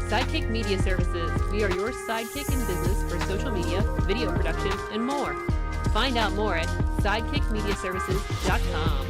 Sidekick Media Services. We are your sidekick in business for social media, video production, and more. Find out more at sidekickmediaservices.com.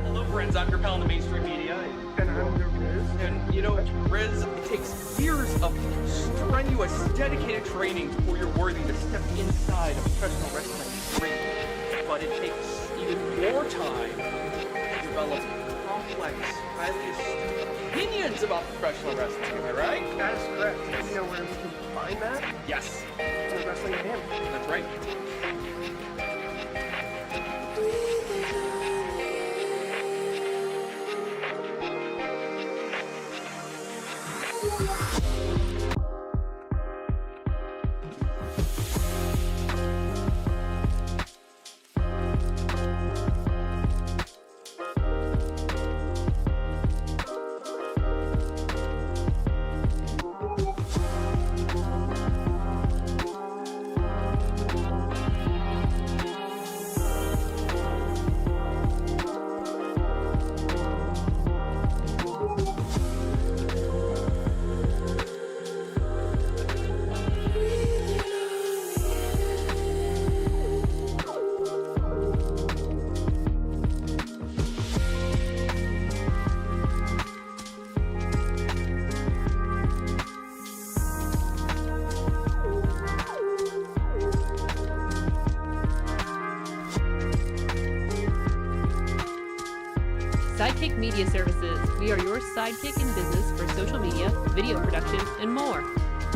Hello, friends. I'm your pal in the mainstream media. And I'm the Riz. And you know, Riz, it takes years of strenuous, dedicated training before you're worthy to step inside a professional wrestling ring. But it takes even more time to develop complex, highly astute opinions about professional wrestling. Am I right? That is correct. You know where we can find that? Yes, In the Wrestling Ham. that's right. Sidekick Media Services. We are your sidekick in business for social media, video production, and more.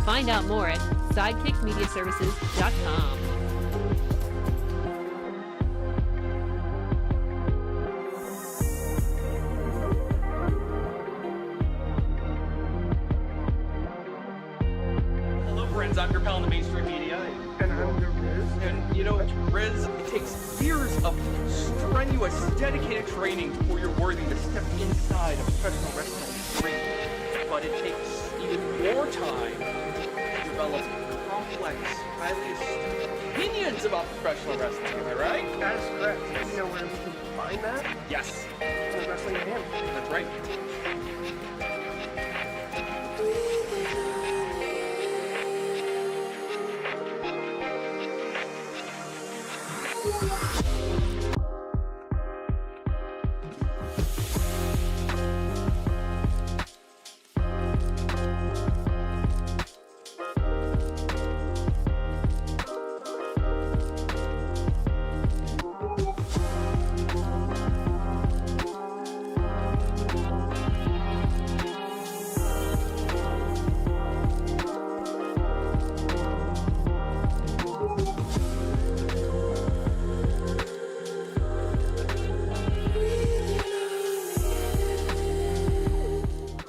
Find out more at sidekickmediaservices.com. Hello, friends. I'm your pal in the mainstream media. And I'm the Riz. And you know, Riz, it takes years of strenuous, dedicated training before you're worthy to step inside a professional wrestling ring. But it takes even more time to develop complex, highly astute opinions about professional wrestling. Am I right? That is correct. You know where we can find that? Yes, In the Wrestling Ham. that's right.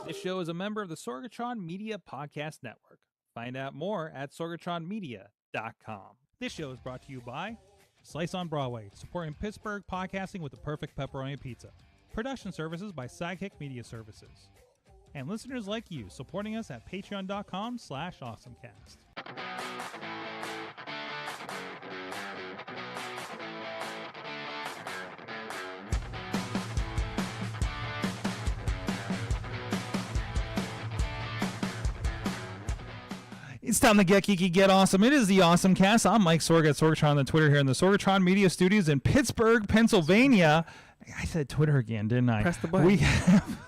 This show is a member of the Sorgatron Media Podcast Network. Find out more at sorgatronmedia.com. This show is brought to you by Slice on Broadway, supporting Pittsburgh podcasting with the perfect pepperoni pizza. Production services by Sidekick Media Services. And listeners like you, supporting us at patreon.com/AwesomeCast. It's time to get geeky, get awesome. It is the AwesomeCast. I'm Mike Sorg at Sorgatron on Twitter here in the Sorgatron Media Studios in Pittsburgh, Pennsylvania. I said Twitter again, didn't I? Press the button. We have,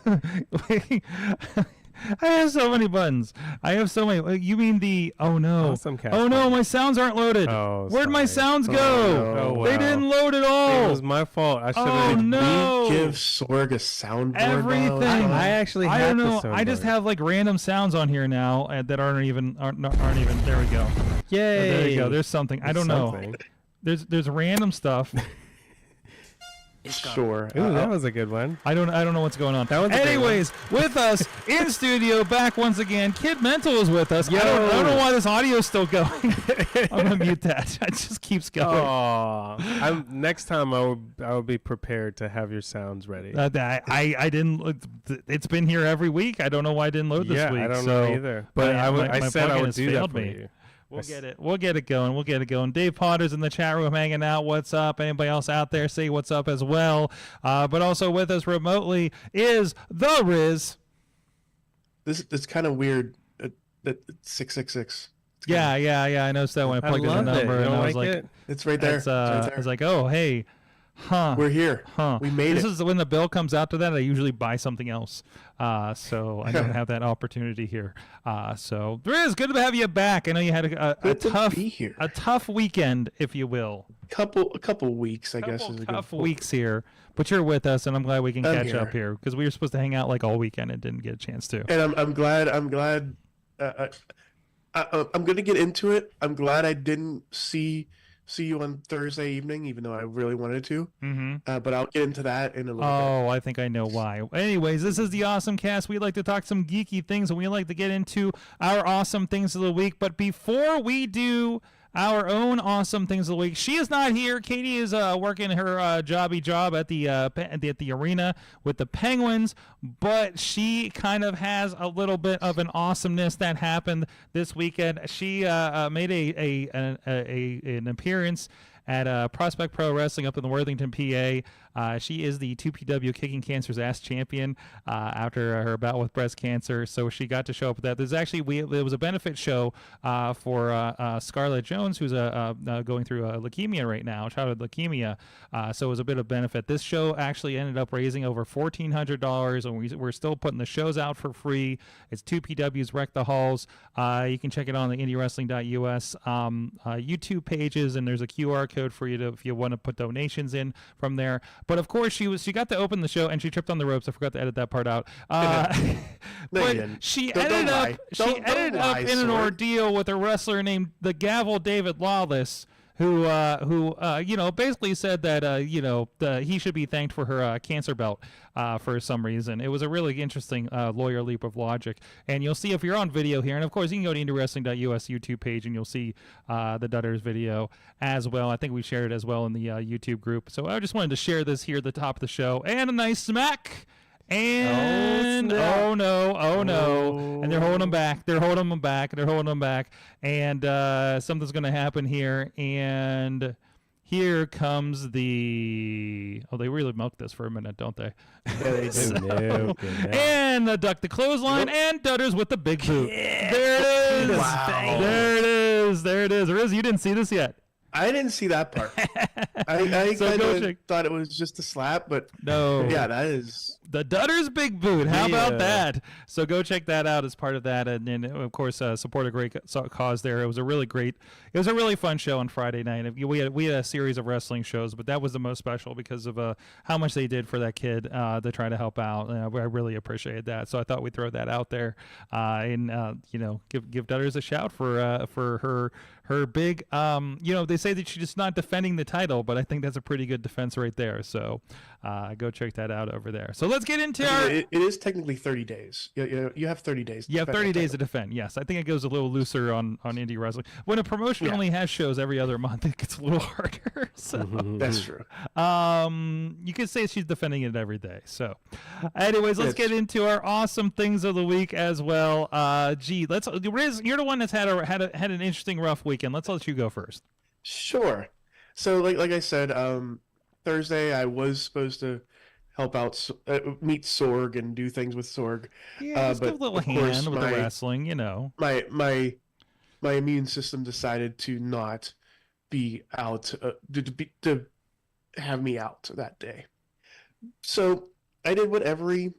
I have so many buttons. I have so many. You mean the, oh no. AwesomeCast Oh no, button. my sounds aren't loaded. Oh, Where'd my sorry. sounds go? Oh, wow. They didn't load at all. It was my fault. I should Oh have. no. Give Sorg a soundboard. Everything. I actually I had don't the know. I just soundboard. have like random sounds on here now that aren't even. There we go. Yay. There you go. There's something. I don't know. Something. There's random stuff. Sure. Ooh, that was a good one. I don't know what's going on. That was a great Anyways, with us in studio, back once again, Kid Mental is with us. I don't know why this audio is still going. I'm gonna mute that. It just keeps going. Oh, next time I will be prepared to have your sounds ready. I didn't. It's been here every week. I don't know why I didn't load this week. I don't so know either. But my I said I plugin would has do that failed for me. you. We'll get it going. We'll get it going. Dave Potter's in the chat room hanging out. What's up? Anybody else out there, say what's up as well. But also with us remotely is the Riz. It's kind of weird. That 666. Yeah. I noticed that when I plugged in the love it. number, You and don't I was like like, it? It's right there. it's I was like, oh, hey, huh. We're here. Huh. We made this it. is when the bill comes out to that. I usually buy something else, so I don't have that opportunity here. So Riz, good to have you back. I know you had a Good to tough, be here. a tough weekend, if you will. A couple weeks, I guess. Is a Tough good weeks here, but you're with us, and I'm glad we can I'm catch up here because we were supposed to hang out like all weekend and didn't get a chance to. And I'm glad. I'm going to get into it. I'm glad I didn't see you on Thursday evening, even though I really wanted to. Mm-hmm. But I'll get into that in a little bit. Oh, I think I know why. Anyways, this is the Awesome Cast. We like to talk some geeky things, and we like to get into our awesome things of the week. But before we do our own awesome things of the week, she is not here. Katie is working her jobby job at the arena with the Penguins, but she kind of has a little bit of an awesomeness that happened this weekend. She made an appearance at Prospect Pro Wrestling up in the Worthington, PA. She is the 2PW Kicking Cancer's Ass champion after her bout with breast cancer. So she got to show up with that. There's actually there was a benefit show for Scarlett Jones, who's going through leukemia right now, childhood leukemia. So it was a bit of benefit. This show actually ended up raising over $1,400, and we're still putting the shows out for free. It's 2PW's Wreck the Halls. You can check it on the IndieWrestling.us YouTube pages, and there's a QR code for you to, if you want to put donations in from there. But of course, she got to open the show and she tripped on the ropes. I forgot to edit that part out. No, but you didn't. she Don't ended up lie. she Don't ended up lie, in an Sword. ordeal with a wrestler named the Gavel David Lawless, who basically said that he should be thanked for her cancer belt for some reason. It was a really interesting lawyer leap of logic, and you'll see if you're on video here, and of course you can go to IndieWrestling.us YouTube page and you'll see the Dutters video as well. I think we shared it as well in the YouTube group. So I just wanted to share this here at the top of the show, and a nice smack. And oh no, and they're holding him back. They're holding him back. And something's going to happen here. And here comes the. Oh, they really milked this for a minute, don't they? Yeah, they do. And the duck the clothesline, and Dutters with the big boot. There it is. Wow. There it is. Riz, you didn't see this yet. I didn't see that part. I So kind go of check. thought it was just a slap, but No. yeah, that is. The Dutters big boot. How about Yeah. that? So go check that out as part of that, and then of course support a great cause there. It was a really fun show on Friday night. We had a series of wrestling shows, but that was the most special because of how much they did for that kid to try to help out. I really appreciated that. So I thought we'd throw that out there, and give Dutters a shout for her big. They say that she's just not defending the title, but I think that's a pretty good defense right there. So go check that out over there. So let's get into our. It is technically 30 days. You have 30 days. to You have defend 30 that days to title. defend. Yes, I think it goes a little looser on indie wrestling. When a promotion Yeah. only has shows every other month, it gets a little harder. So, That's true. you could say she's defending it every day. So, anyways, let's Yes. get into our awesome things of the week as well. Riz, you're the one that's had an interesting rough weekend. Let's let you go first. Sure. So, like I said, Thursday I was supposed to help out, meet Sorg and do things with Sorg. Yeah, just give a but little of course hand with the wrestling, My immune system decided to not be out to have me out that day. So I did what every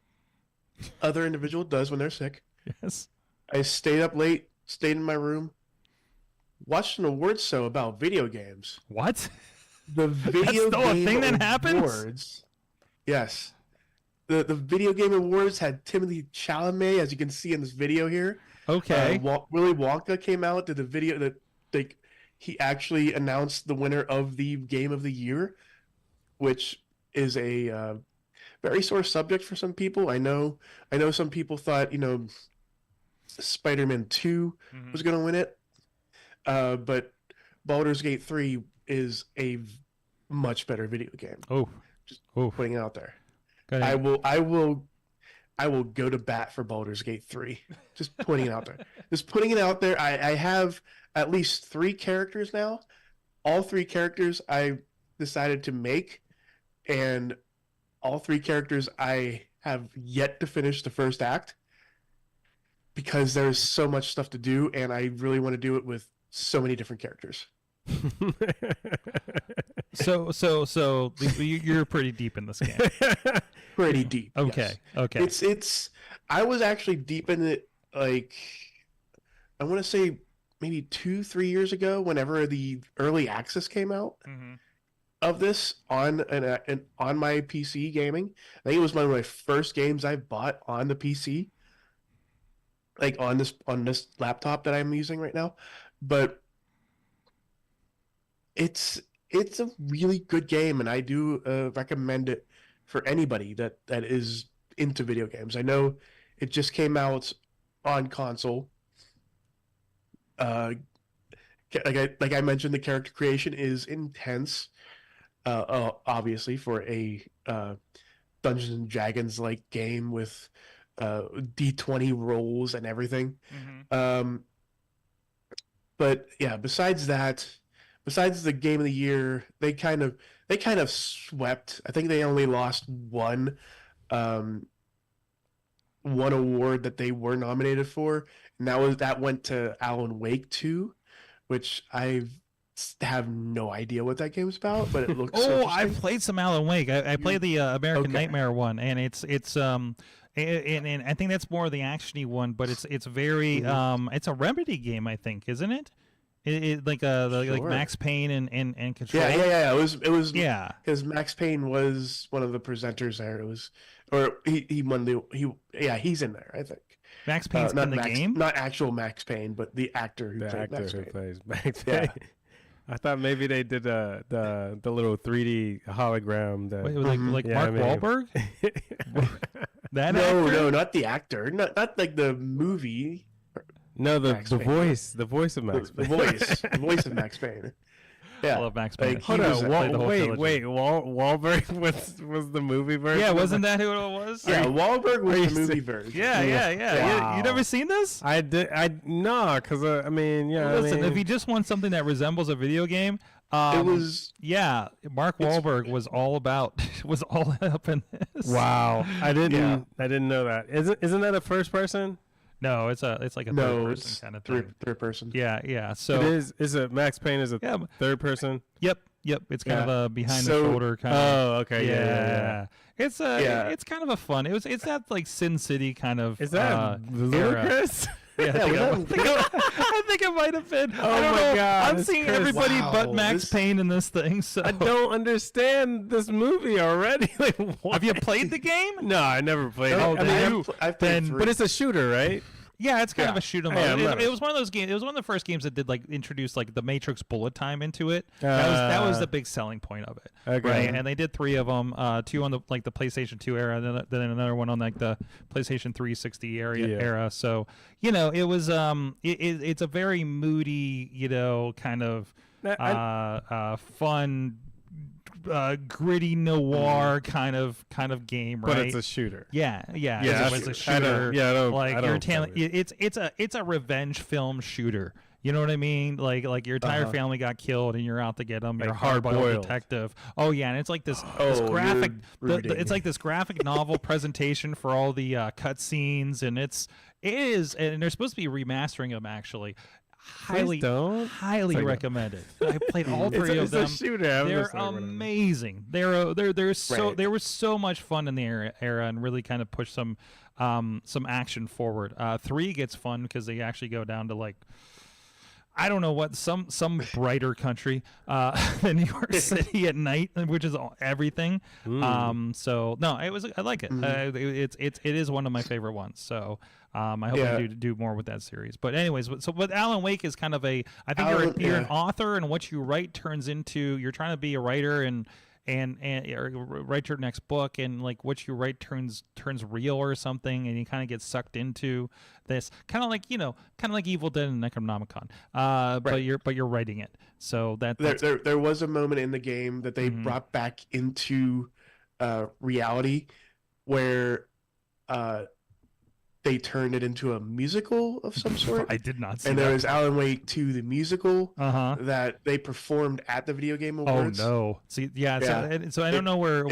other individual does when they're sick. Yes. I stayed up late, stayed in my room, watched an awards show about video games. What? The video still a game thing that happens? awards. Yes. The video game awards had Timothy Chalamet, as you can see in this video here. Okay. Willy Wonka came out, did the video that he actually announced the winner of the game of the year, which is a very sore subject for some people. I know some people thought, Spider-Man 2 was going to win it. But Baldur's Gate 3 is a much better video game. Just putting it out there. Go ahead. I will go to bat for Baldur's Gate 3. Just putting it out there. Just putting it out there. I have at least 3 characters now. All 3 characters I decided to make, and all 3 characters I have yet to finish the first act because there's so much stuff to do, and I really want to do it with so many different characters. So you're pretty deep in this game. Pretty deep. Okay. Yes. Okay. It's I was actually deep in it, like, I want to say maybe 2-3 years ago, whenever the early access came out of this on on my PC gaming. I think it was one of my first games I bought on the PC, like on this laptop that I'm using right now. But it's a really good game, and I do recommend it for anybody that is into video games. I know it just came out on console. Like I mentioned, the character creation is intense. Obviously, for a Dungeons and Dragons like game with D20 rolls and everything. But yeah, besides the game of the year, they kind of swept. I think they only lost one award that they were nominated for, and that went to Alan Wake 2, which I have no idea what that game's about, but it looks. Oh, I played some Alan Wake. I played the American Nightmare one, and it's and I think that's more of the actiony one, but it's very it's a Remedy game, I think, isn't it? It like like Max Payne and Control. Yeah. It was yeah. Because Max Payne was one of the presenters there. It was, or he won he's in there, I think. Max Payne's in the game? Not actual Max Payne, but the actor who plays Max Payne. I thought maybe they did the little 3D hologram. That, Wait, like Mark Wahlberg? No, not the actor. Not like the movie. No, the voice of Max Payne. The voice of Max Payne. Yeah, I love Max Payne. Hold on, wait. Wahlberg was the movie version. Yeah, wasn't that who it was? Yeah, Wahlberg was the movie version. Yeah. Wow. You never seen this? I did. No, because I mean, yeah. Listen, if you just want something that resembles a video game, it was. Yeah, Mark Wahlberg was all up in this. Wow, I didn't know that. Isn't that a first person? No, it's like a third person kind of thing. Third person. Yeah. So it is it Max Payne is a third person? Yep. It's kind of a behind the shoulder kind of. Oh, okay. Yeah. It's it's kind of a fun. It's that like Sin City kind of. Is that ludicrous? Yeah, I think it might have been. Oh my God! I'm seeing everybody but Max Payne in this thing. So I don't understand this movie already. Like, have you played the game? No, I never played it. I've played 3. But it's a shooter, right? Yeah, it's kind of a shoot 'em up. Yeah, it was one of those games. It was one of the first games that did like introduce like the Matrix bullet time into it. That was the big selling point of it. Okay. Right, and they did 3 of them. 2 on the PlayStation 2 era, then another one on like the PlayStation 360 era. So it was it's a very moody kind of fun. Gritty noir kind of game, right? But it's a shooter. Yeah. It's a shooter. It's a revenge film shooter. You know what I mean? Like your entire family got killed and you're out to get them. You're a hard-boiled detective. Oh yeah, and it's like this graphic. It's like this graphic novel presentation for all the cutscenes, and it is, and they're supposed to be remastering them actually. Highly recommended. I played all 3 of them. It's a shooter. They're amazing. They were so much fun in the era and really kind of pushed some action forward. 3 gets fun because they actually go down to like, I don't know what, some brighter country than New York City at night, which is everything. So no, I like it. It is one of my favorite ones. So I hope they do more with that series. But anyways, but Alan Wake is kind of I think you're an author, and what you write turns into, you're trying to be a writer and or write your next book, and like what you write turns real or something, and you kind of get sucked into this kind of like Evil Dead and Necronomicon, but you're writing it. So there was a moment in the game that they brought back into reality where they turned it into a musical of some sort. I did not see And that. there was Alan Wake 2, the musical, Uh-huh. that they performed at the Video Game Oh Awards. no! See, yeah. So I don't know where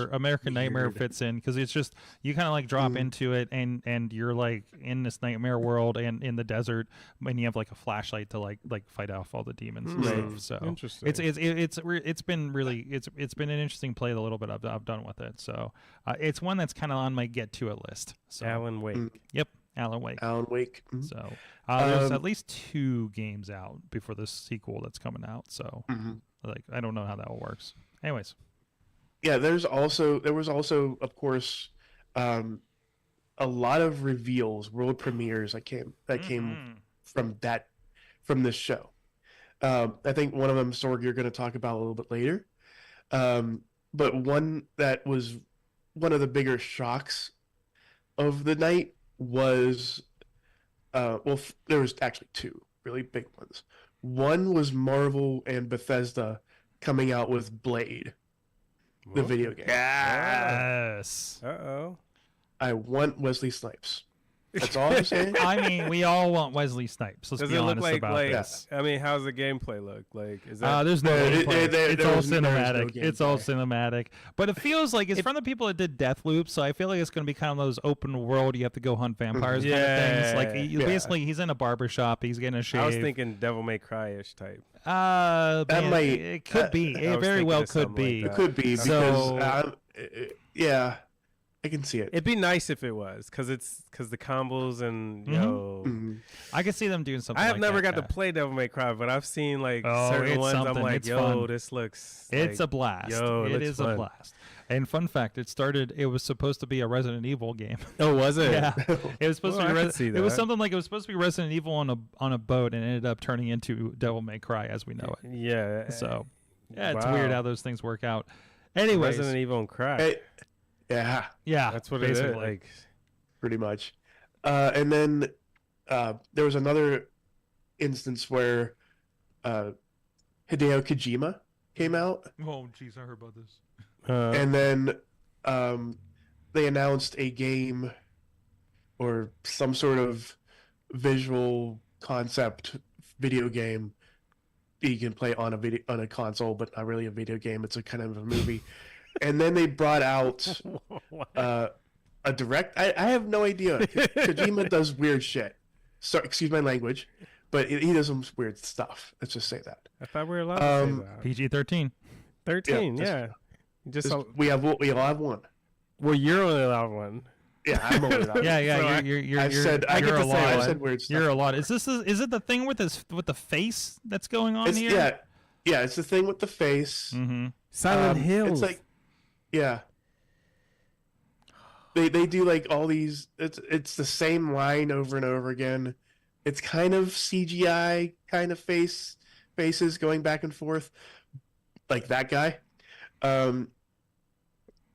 American Nightmare weird. fits in, because it's just you kind of like drop into it and you're like in this nightmare world and in the desert, and you have like a flashlight to like fight off all the demons and stuff. So Interesting. it's been really it's been an interesting play the little bit I've done with it. So it's one that's kind of on my get to it list. So Alan Wake. yep, Alan Wake. Alan Wake. Mhm. So there's at least 2 games out before the sequel that's coming out. So like I don't know how that all works. Anyways, Yeah, there was also, of course, a lot of reveals, world premieres that came from this show. I think one of them, Sorg, you're going to talk about a little bit later. But one that was one of the bigger shocks of the night was, there was actually 2 really big ones. One was Marvel and Bethesda coming out with Blade, the video game. yes. Uh-oh. I want Wesley Snipes. That's all I'm saying. I mean, we all want Wesley Snipes. Let's Does be it look honest like about this. I mean, how's the gameplay look? Like, is that There's no There- gameplay. there- It's there all was- there was no cinematic. It's all gameplay. cinematic. But it feels like it's from the people that did Deathloop, so I feel like it's going to be kind of those open world, you have to go hunt vampires kind of things. Like, Yeah. basically, he's in a barber shop. He's getting a shave. I was thinking Devil May Cry-ish type. Man, might- it could be. I It was very thinking well of could something like be. that. It could be So- because, yeah, I can see it. It'd be nice if it was, because the combos and Mhm. I could see them doing something I have like never that, got to play Devil May Cry, but I've seen like Oh, certain it's ones. I'm something. like, It's yo, fun. this looks. It's like, a blast. Yo, It looks is fun. a blast. And fun fact, it was supposed to be a Resident Evil game. Oh, was it? Yeah, it was supposed Well, to I be. could see It was that. something like it was supposed to be Resident Evil on a boat, and it ended up turning into Devil May Cry as we know it. Yeah. So, yeah, it's Wow. weird how those things work out. Anyways, Resident Evil and Cry. Hey, yeah, yeah, That's what basically. it is. Like, pretty much. And then there was another instance where Hideo Kojima came out, Oh, jeez, I heard about this. and then they announced a game or some sort of visual concept video game that you can play on a console, but not really a video game. It's a kind of a movie. And then they brought out a direct. I have no idea. Kojima does weird shit. So excuse my language, but he does some weird stuff. Let's just say that. I thought we were allowed to say that. PG-13. 13, Yeah, yeah. Just We all have one. well, you're only allowed one. Yeah, I'm aware of that. Yeah, So I- you're. I've said I get you're to a say lot. I've one. said weird stuff. You're a lot. Is it the thing with the face that's going on here? Yeah, it's the thing with the face. Mm-hmm. Silent Hills. It's like, yeah. They do like all these. It's the same line over and over again. It's kind of CGI kind of faces going back and forth, like that guy.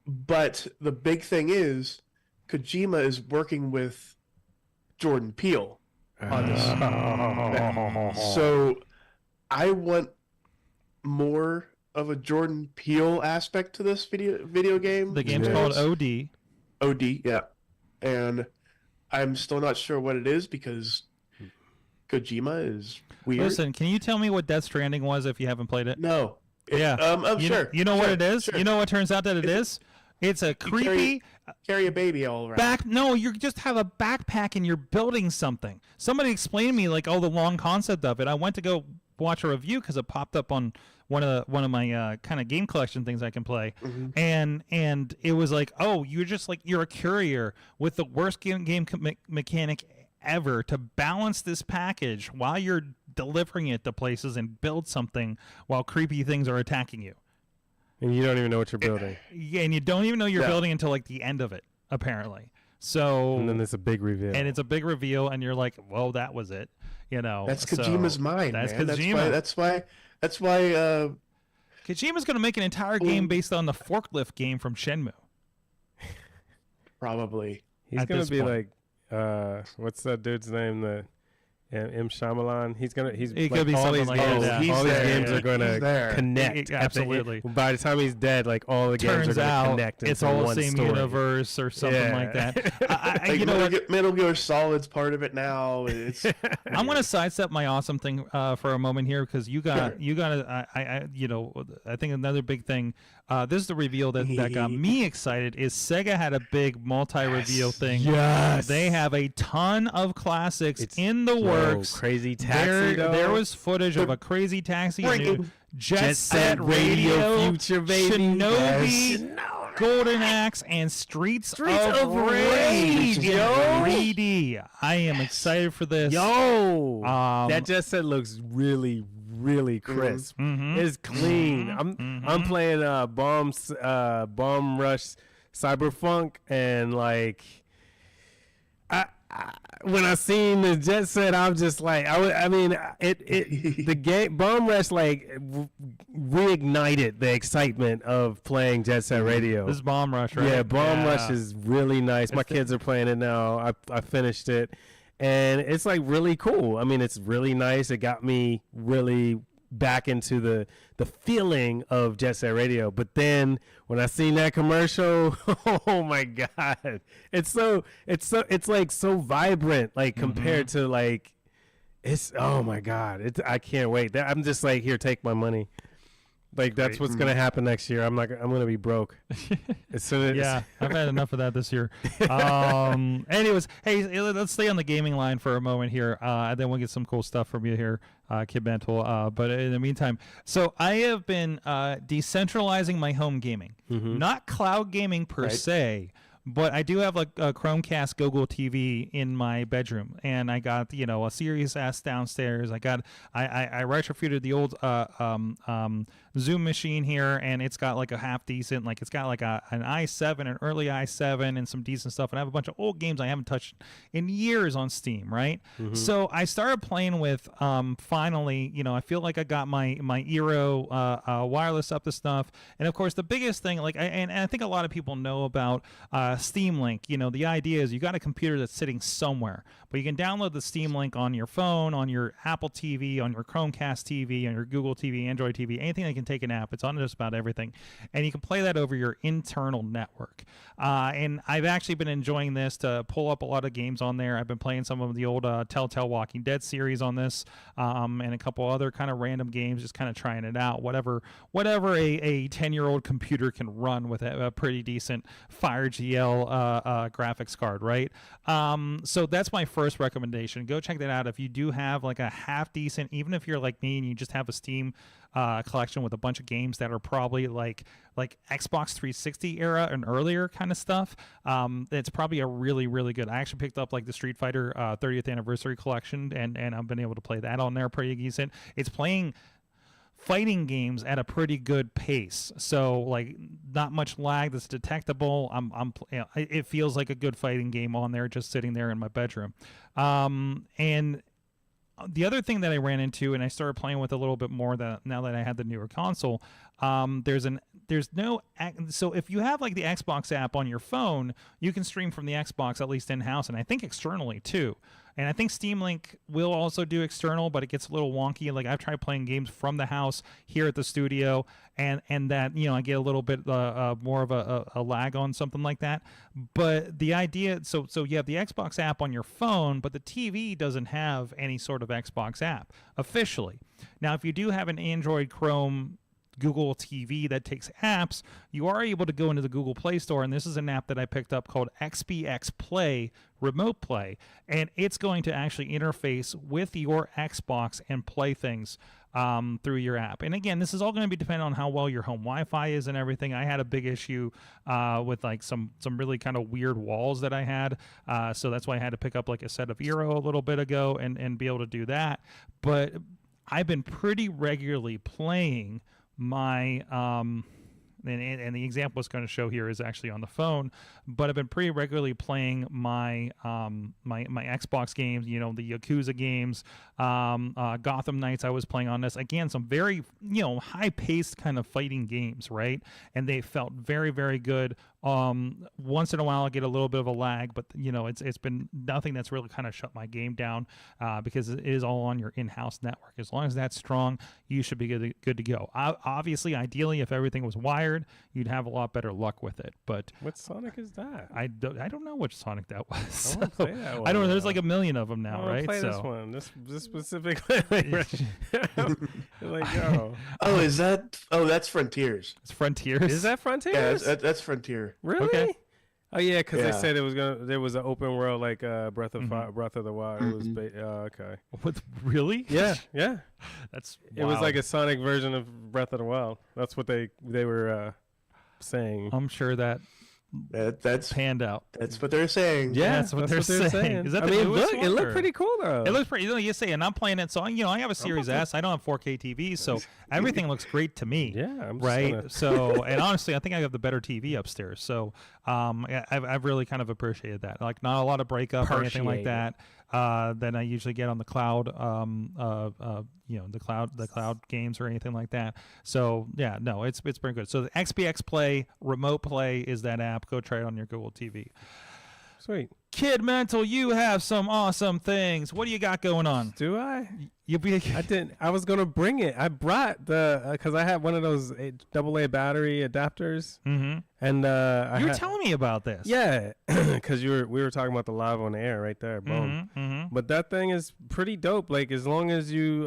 But the big thing is, Kojima is working with Jordan Peele on this. So I want more of a Jordan Peele aspect to this video game. The game's Yeah. called OD. OD, yeah. And I'm still not sure what it is because Kojima is weird. Listen, can you tell me what Death Stranding was if you haven't played it? No. Yeah. I'm you, sure. You know what Sure, it is? sure. You know what turns out that it is? It's a creepy Carry a baby all around. No, you just have a backpack and you're building something. Somebody explained to me like the long concept of it. I went to go watch a review because it popped up on one of my kind of game collection things I can play, and it was like, oh, you're a courier with the worst game mechanic ever to balance this package while you're delivering it to places and build something while creepy things are attacking you. And you don't even know what you're building. Yeah, and you don't even know you're Yeah. building until like the end of it, apparently. So And then there's a big reveal. and it's a big reveal, and you're like, well, that was it. You know, That's so Kojima's mind, That's man. Kojima. That's why Kojima's going to make an entire game based on the forklift game from Shenmue. probably. He's at gonna this be point. like, what's that dude's name? The M. Shyamalan. He's It like, could be all something these like games, that. all these there. games are going He's to there. connect. Absolutely. By the time he's dead, like all the games are Turns going to out connect into it's all the one same story. universe or something like that. Like You know what? Metal Gear Solid's part of it now. It's I'm going to sidestep my awesome thing for a moment here because I think another big thing. This is the reveal that got me excited. Is Sega had a big multi-reveal thing. Yes. They have a ton of classics in the works. Crazy Taxi. There was footage of a Crazy Taxi, Freaking Jet Set Radio, Future, baby. Shinobi, Golden Axe, and Streets of Rage. Rage, yo. 3D. I am excited for this. Yo, Um, that Jet Set looks really, really crisp. Mhm. It's clean. I'm playing Bomb Rush Cyberpunk, and like when I seen the Jet Set, I'm just like, the game Bomb Rush like reignited the excitement of playing Jet Set Radio. This is Bomb Rush, right? Yeah, Bomb Rush is really nice. My kids are playing it now. I finished it, and it's like really cool. I mean, it's really nice. It got me really back into the feeling of Jet Set Radio. But then when I seen that commercial, oh my god, it's like so vibrant, like compared to like oh my god, I can't wait. I'm just like, here, take my money. Like that's what's gonna happen next year. I'm gonna be broke. As soon as Yeah, I've had enough of that this year. Anyways, hey, let's stay on the gaming line for a moment here, and then we'll get some cool stuff from you here, Kid Bentel. But in the meantime, so I have been decentralizing my home gaming, not cloud gaming per se. But I do have a Chromecast Google TV in my bedroom, and I got a Series S downstairs. I retrofitted the old Zoom machine here, and it's got like a half decent, like it's got like an i7, an early i7, and some decent stuff. And I have a bunch of old games I haven't touched in years on Steam, right? So I started playing with finally, I feel like I got my Eero wireless up to stuff, and of course the biggest thing, like and I think a lot of people know about Steam Link. The idea is you got a computer that's sitting somewhere, but you can download the Steam Link on your phone, on your Apple TV, on your Chromecast TV, on your Google TV, Android TV, anything that can take an app. It's on just about everything, and you can play that over your internal network. And I've actually been enjoying this to pull up a lot of games on there. I've been playing some of the old Telltale Walking Dead series on this, and a couple other kind of random games, just kind of trying it out. Whatever a 10-year-old computer can run with a pretty decent Fire GL graphics card, right? So that's my first recommendation. Go check that out if you do have like a half decent, even if you're like me and you just have a Steam collection with a bunch of games that are probably like Xbox 360 era and earlier kind of stuff. It's probably a really, really good. I actually picked up like the Street Fighter 30th anniversary collection, and I've been able to play that on there pretty decent. It's playing fighting games at a pretty good pace, so like not much lag that's detectable. It feels like a good fighting game on there, just sitting there in my bedroom. And the other thing that I ran into, and I started playing with a little bit more now that I had the newer console, so if you have like the Xbox app on your phone, you can stream from the Xbox, at least in-house, and I think externally too. And I think Steam Link will also do external, but it gets a little wonky. Like I've tried playing games from the house here at the studio, and that I get a little bit more of a lag on something like that. But the idea, so you have the Xbox app on your phone, but the TV doesn't have any sort of Xbox app officially. Now, if you do have an Android Chrome Google TV that takes apps, you are able to go into the Google Play Store, and this is an app that I picked up called XBX Play Remote Play, and it's going to actually interface with your Xbox and play things through your app. And again, this is all going to be dependent on how well your home Wi-Fi is and everything. I had a big issue with like some really kind of weird walls that I had, so that's why I had to pick up like a set of Eero a little bit ago and be able to do that. But I've been pretty regularly playing my and the example it's going to show here is actually on the phone, but I've been pretty regularly playing my my Xbox games, the Yakuza games, Gotham Knights I was playing on this. Again, some very high-paced kind of fighting games, right? And they felt very, very good Once in a while I'll get a little bit of a lag, but it's been nothing that's really kind of shut my game down, because it is all on your in-house network. As long as that's strong, you should be good to go. Obviously, ideally, if everything was wired, you'd have a lot better luck with it. But what Sonic is that? I don't know which Sonic that was. I won't play that one. I don't know. There's like a million of them now, I right? Play this one. This specifically. Like, yo. Oh, is that? Oh, that's Frontiers. It's Frontiers. Is that Frontiers? Yeah, that's Frontier. Really? Okay. Oh yeah, because Yeah. they said there was an open world like Breath of the Wild. It was okay. What, really? Yeah, yeah. That's It was wild. like a Sonic version of Breath of the Wild. That's what they were saying. I'm sure that That's panned out. That's what they're saying. Yeah, that's what they're saying. Is that the newest it one, looked or- pretty cool though. It looks pretty. You say, and I'm playing it, so I have a Series S. I don't have 4K TV, so everything looks great to me. Yeah, I'm just right. gonna- So, and honestly, I think I have the better TV upstairs. So, I've really kind of appreciated that. Like, not a lot of breakup or anything like that. Than I usually get on the cloud. The cloud games or anything like that. So yeah, no, it's pretty good. So the XPX Play Remote Play is that app. Go try it on your Google TV. Sweet. Kid Mental, you have some awesome things. What do you got going on? Do I? You be I didn't. I was gonna bring it. I brought the because I had one of those AA battery adapters, Mm-hmm. and You were telling me about this. yeah, because we were talking about the live on the air right there. Boom. Mm-hmm. But that thing is pretty dope. Like as long as you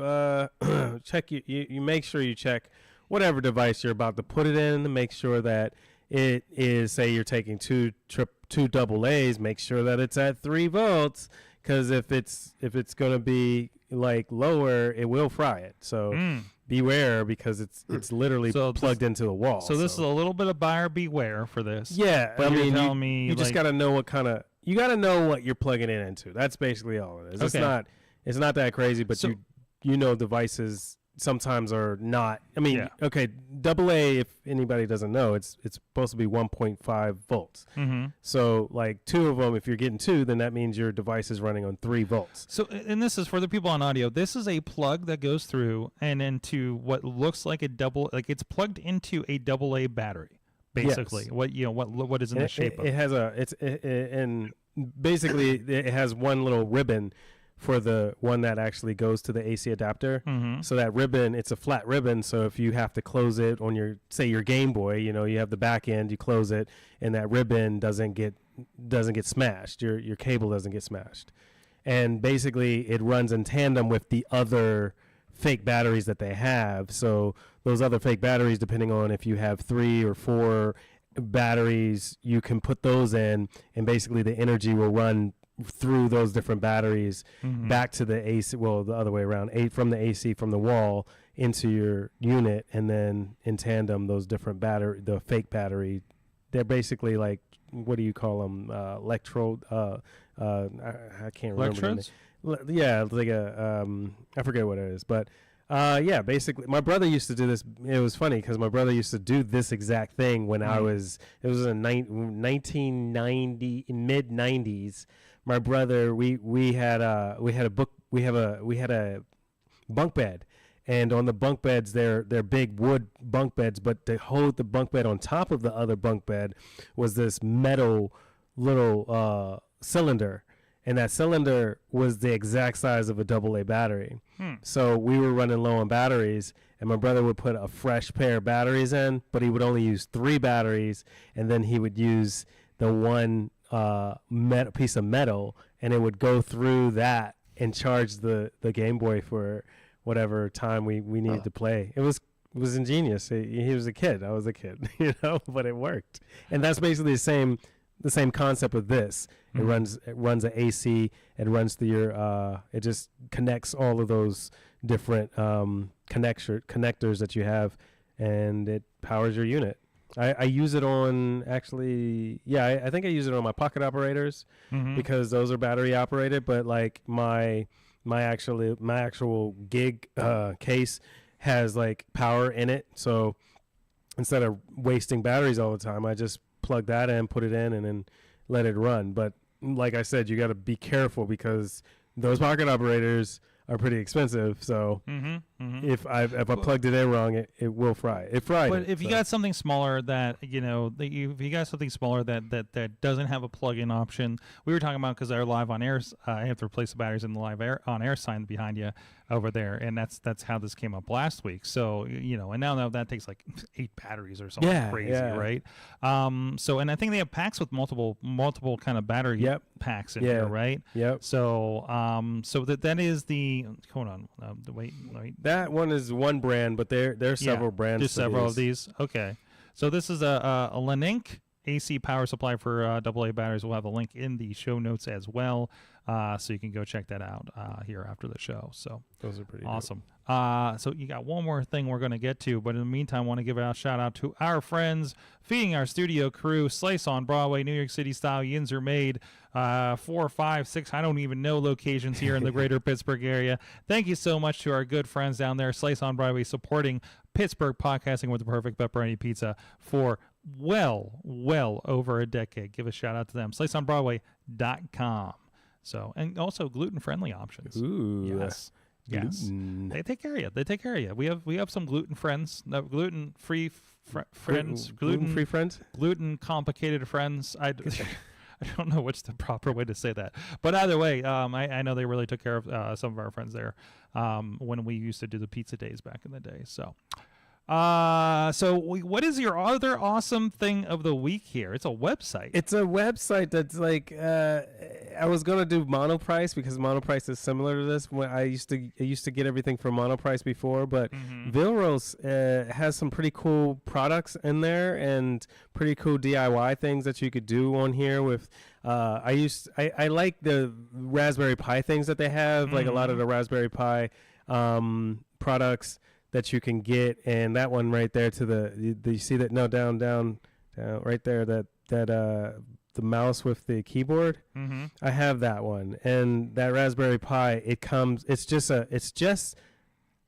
check, you make sure you check whatever device you're about to put it in to make sure that it is. Say you're taking two AA's, make sure that it's at 3 volts. Because if it's gonna be like lower, it will fry it. So beware, because it's literally So plugged into the wall. So this is a little bit of buyer beware for this. yeah. But I you're mean, telling me you just like- gotta know you gotta know what you're plugging it into. That's basically all it is. Okay. It's not that crazy, but So- devices sometimes are not. I mean, Yeah. okay, AA. If anybody doesn't know, it's supposed to be 1.5 volts. Mm-hmm. So like 2 of them, if you're getting 2, then that means your device is running on 3 volts. So, and this is for the people on audio. This is a plug that goes through and into what looks like it's plugged into a AA battery, basically. Yes. What is in And the shape of it it? has and basically it has one little ribbon for the one that actually goes to the AC adapter. Mm-hmm. So that ribbon, it's a flat ribbon. So if you have to close it on your Game Boy, you have the back end, you close it, and that ribbon doesn't get smashed. Your cable doesn't get smashed. And basically, it runs in tandem with the other fake batteries that they have. So those other fake batteries, depending on if you have 3 or 4 batteries, you can put those in, and basically the energy will run through those different batteries back to the AC, well, the other way around, from the AC from the wall into your unit, and then in tandem, those different the fake battery, they're basically like, what do you call them? Electrode, I can't remember. Electrodes? Yeah, it's like I forget what it is, but yeah, basically, my brother used to do this. It was funny because my brother used to do this exact thing when it was in 1990, mid 90s. My brother, we had a bunk bed, and on the bunk beds, they're big wood bunk beds, but to hold the bunk bed on top of the other bunk bed was this metal little cylinder. And that cylinder was the exact size of a AA battery. So we were running low on batteries, and my brother would put a fresh pair of batteries in, but he would only use 3 batteries, and then he would use the one piece of metal, and it would go through that and charge the Game Boy for whatever time we needed to play. It was ingenious. He was a kid. I was a kid, but it worked. And that's basically the same concept with this. It runs an AC. It runs through your. It just connects all of those different connectors that you have, and it powers your unit. I use it on actually. Yeah, I think I use it on my pocket operators because those are battery operated. But like my actual gig case has like power in it, so instead of wasting batteries all the time, I just plug that in, put it in, and then let it run. But like I said, you got to be careful because those pocket operators, are pretty expensive. So Mm-hmm. if I plugged it in wrong, it will fry. It fried. But if you got something smaller that if you got something smaller that doesn't have a plug-in option, we were talking about because our live on air, I have to replace the batteries in the live air on air sign behind you over there, and that's how this came up last week. So and now that takes like 8 batteries or something crazy, right? So and I think they have packs with multiple kind of battery packs in here, right? Yep. So so that is the hold on, wait. That one is one brand, but there are several brands. There's several of these. Okay. So this is a Lenink AC power supply for AA batteries. We'll have a link in the show notes as well, so you can go check that out here after the show. So those are pretty awesome. So you got one more thing we're going to get to, but in the meantime, I want to give a shout out to our friends feeding our studio crew. Slice on Broadway, New York City style yins are made. 4, 5, 6, I don't even know locations here in the greater Pittsburgh area. Thank you so much to our good friends down there. Slice on Broadway supporting Pittsburgh podcasting with the perfect pepperoni pizza for well over a decade. Give a shout out to them. SliceOnBroadway.com. So, and also gluten-friendly options. Ooh. Yes. Yes. They take care of you. We have some gluten friends, gluten-free friends, gluten-free friends, gluten complicated friends. I don't know what's the proper way to say that, but either way, I know they really took care of some of our friends there when we used to do the pizza days back in the day. So. What is your other awesome thing of the week here? It's a website. It's a website that's like I was gonna do Monoprice because Monoprice is similar to this. When I used to get everything from Monoprice before, but Vilros has some pretty cool products in there and pretty cool DIY things that you could do on here with. I like the Raspberry Pi things that they have, like a lot of the Raspberry Pi products that you can get, and that one right there you see that? No, down right there, that the mouse with the keyboard. I have that one, and that Raspberry Pi, it's just a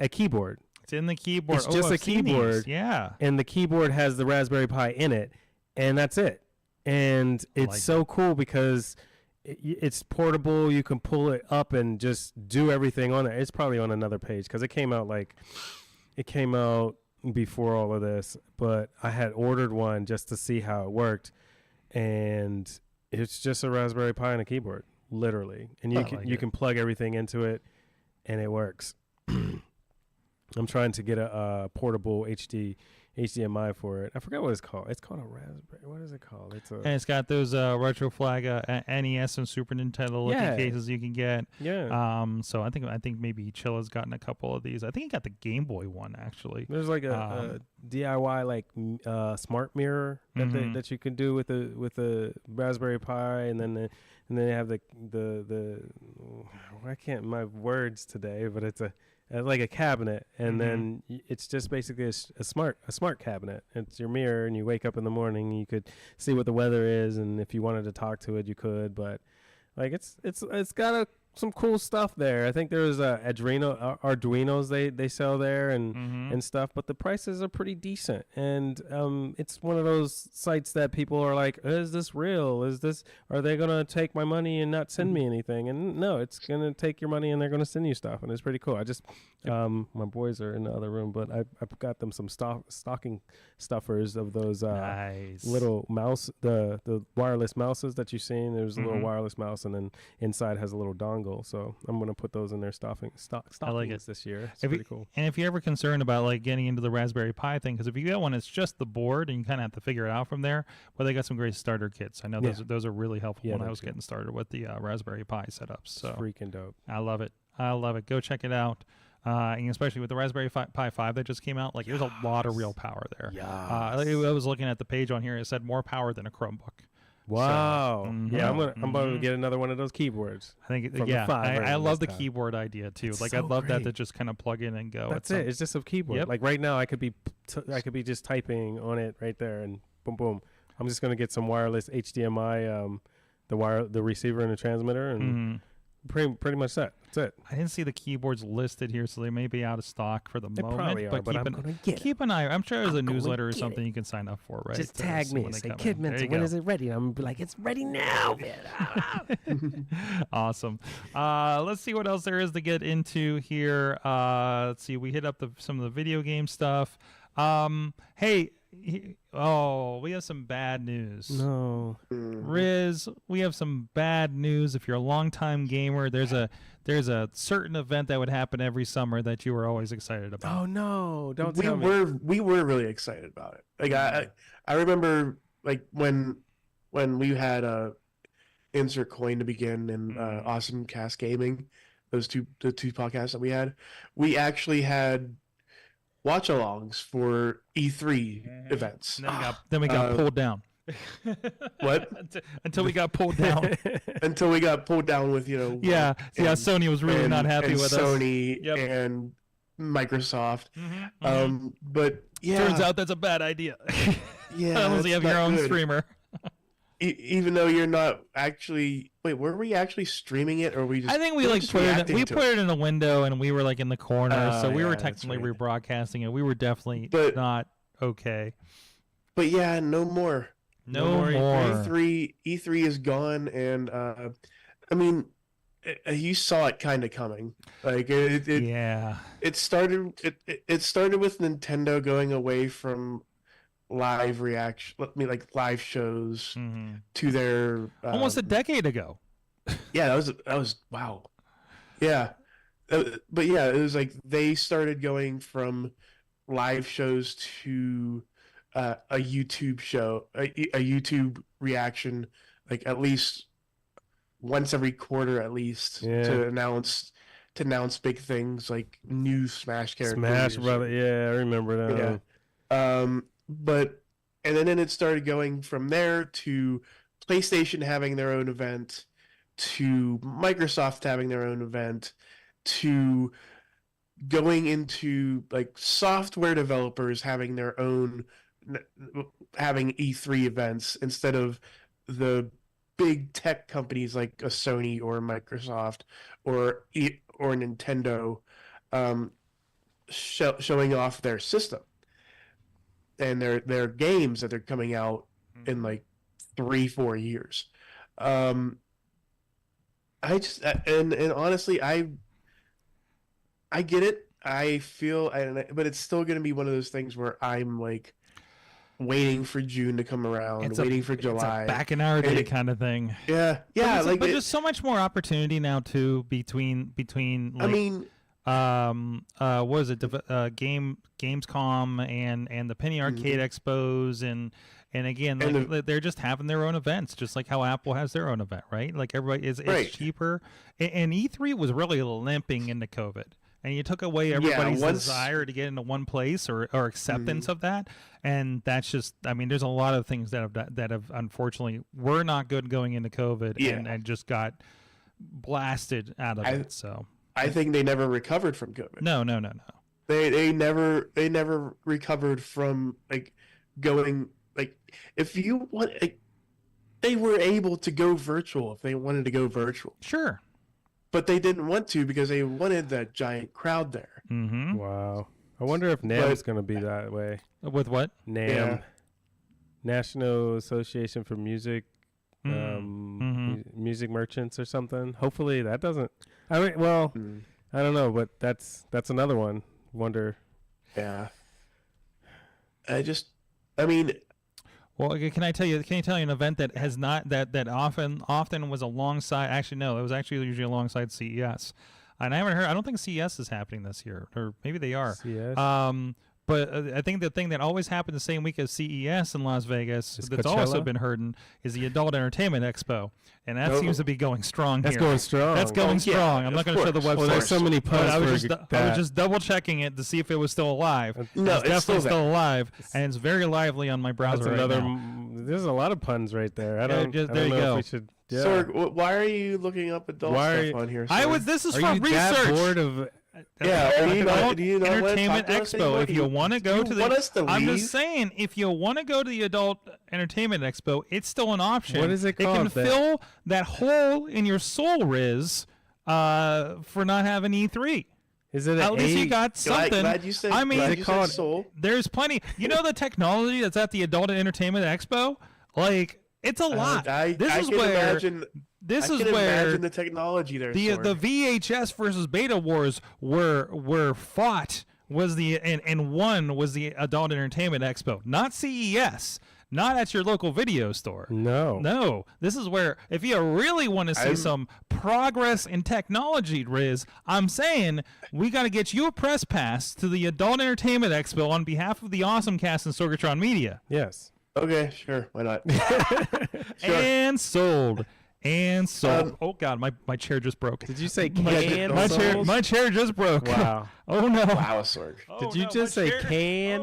keyboard. It's in the keyboard. It's just a keyboard. Yeah. And the keyboard has the Raspberry Pi in it, and that's it. And it's so cool because it's portable. You can pull it up and just do everything on it. It's probably on another page because it came out before all of this, but I had ordered one just to see how it worked, and it's just a Raspberry Pi and a keyboard, literally, and you can plug everything into it, and it works. I'm trying to get a portable HDMI for it. I forgot what it's called. It's called a Raspberry. What is it called? And it's got those retro flag NES and Super Nintendo looking cases you can get. Yeah. So I think maybe Chilla's gotten a couple of these. I think he got the Game Boy one actually. There's like a DIY like smart mirror that you can do with a Raspberry Pi, and then they have the I can't my words today, but it's like a cabinet, and then it's just basically a smart cabinet. It's your mirror, and you wake up in the morning, you could see what the weather is, and if you wanted to talk to it, you could. But like it's got some cool stuff there. I think there's Arduinos they sell there and stuff, but the prices are pretty decent. And it's one of those sites that people are like, is this real? Are they gonna take my money and not send me anything? And no, it's gonna take your money and they're gonna send you stuff, and it's pretty cool. I just my boys are in the other room, but I've got them some stocking stuffers of those little mouse, the wireless mouses that you've seen. There's a little wireless mouse, and then inside has a little dongle. So I'm gonna put those in their stockings this year. It's pretty cool. And if you're ever concerned about like getting into the Raspberry Pi thing, because if you get one, it's just the board, and you kind of have to figure it out from there. But they got some great starter kits. I know those are really helpful when I was getting started with the Raspberry Pi setups. So it's freaking dope. I love it. Go check it out. And especially with the Raspberry Pi 5 that just came out, like there's a lot of real power there. I was looking at the page on here; it said more power than a Chromebook. Wow! So, yeah, I'm about to get another one of those keyboards. I think I love the keyboard idea too. Like I love that to just kind of plug in and go. That's it. It's just a keyboard. Like right now, I could be just typing on it right there, and boom, boom. I'm just gonna get some wireless HDMI, the receiver and the transmitter, and Pretty much that. That's it. I didn't see the keyboards listed here, so they may be out of stock for the They moment. probably are, but I'm keep gonna get it. keep an eye. I'm sure there's a I'm gonna newsletter or get something it. you can sign up for, right? Just So tag me when and they say, come Kid in. There Mental, you when go. is it ready? And I'm gonna be like, it's ready now, man. Awesome. Let's see what else there is to get into here. Let's see. We hit up some of the video game stuff. Hey, we have some bad news. No. Riz, we have some bad news. If you're a longtime gamer, there's a certain event that would happen every summer that you were always excited about. Oh no! Don't we tell me. we were really excited about it. Like I remember like when we had insert coin to begin and AwesomeCast Gaming, the two podcasts that we actually had watch-alongs for E3 events. And then we got pulled down. What? Until we got pulled down. Until we got pulled down with Yeah. Sony was really not happy with Sony us. Yep. and Microsoft. Mhm. But yeah, Turns out that's a bad idea. yeah, Unless you have it's your not own good. streamer. Even though you're not actually were we actually streaming it or we just I think we were like just put reacting it. We to put it in a window, and we were like in the corner, so we yeah, were that's technically right. rebroadcasting it. We were definitely But- not okay. But yeah, no more. No more. E3 is gone, and I mean, you saw it kind of coming. Like Yeah. it started with Nintendo going away from live live shows Mhm. to their Almost a decade ago. yeah, that was wow. Yeah. But yeah, it was like they started going from live shows to a YouTube show, a YouTube reaction, like at least once every quarter, at least Yeah. to announce big things like new Smash characters. Smash Brother. Yeah, I remember that. Yeah. But and then it started going from there to PlayStation having their own event, to Microsoft having their own event, to going into like software developers having their own having E3 events instead of the big tech companies like a Sony or Microsoft or Nintendo showing off their system and their games that they're coming out in like 3-4 years. I just and honestly, I get it. I feel, but it's still going to be one of those things where I'm like waiting for June to come around, waiting for July. It's a back in our day kind of thing. Yeah, yeah. But there's so much more opportunity now too between. Like, I mean, what is it? Gamescom and the Penny Arcade Expos and again, like they're just having their own events, just like how Apple has their own event, right? Like everybody it's Right. cheaper. And E3 was really limping into COVID. And you took away everybody's desire to get into one place or acceptance of that, and that's just. I mean, there's a lot of things that have unfortunately were not good going into COVID, and just got blasted out of it. So I think they never recovered from COVID. no. They never recovered from like going like if you want. They were able to go virtual if they wanted to go virtual. Sure. But they didn't want to because they wanted that giant crowd there. Mm-hmm. Wow. I wonder if NAMM's going to be that way. With what? NAMM. Yeah. National Association for Music Music Merchants or something. Hopefully that doesn't. I mean, well, I don't know, but that's another one. Wonder. Yeah. I mean, Well, can I tell you an event that has not that often was alongside? Actually, no, it was actually usually alongside CES, and I haven't heard. I don't think CES is happening this year, or maybe they are. CES? But I think the thing that always happened the same week as CES in Las Vegas that's also Coachella? been hurting is the Adult Entertainment Expo, and that seems to be going strong That's here. going strong. That's going strong. I'm not going to show the website. Well, there's so many But posts. I was for I was just double checking it to see if it was still alive. No, it's it's definitely still still alive, and it's very lively on my browser That's right another. now. There's a lot of puns right there. I don't. just- I there don't you know go. if we should. Yeah. Sorg, why are you looking up adult Why are stuff you- on here? I Sorg? was. This is Are for you that research. bored of? Yeah, Adult do you not want to Entertainment talk to us Expo. anymore? If you want to go you to want us to I'm leave? just saying, if you want to go to the Adult Entertainment Expo, it's still an option. What is it It can called, fill that hole in your soul, Riz, for not having E3. Is it At least you A? got something. Glad you said. I mean, glad Is it you called- said Soul. there's plenty. You know the technology that's at the Adult Entertainment Expo? Like, it's a lot. This is where imagine the technology there. the VHS versus Beta Wars were fought. Was the and one was the Adult Entertainment Expo, not CES, not at your local video store. No, this is where if you really want to see some progress in technology, Riz, I'm saying we got to get you a press pass to the Adult Entertainment Expo on behalf of the AwesomeCast and Sorgatron Media. Yes. Okay, sure, why not? Sure. And sold. Oh God, my chair just broke. Did you say sold? My chair just broke. Wow. Oh no. Wow, Sorg. Did you just say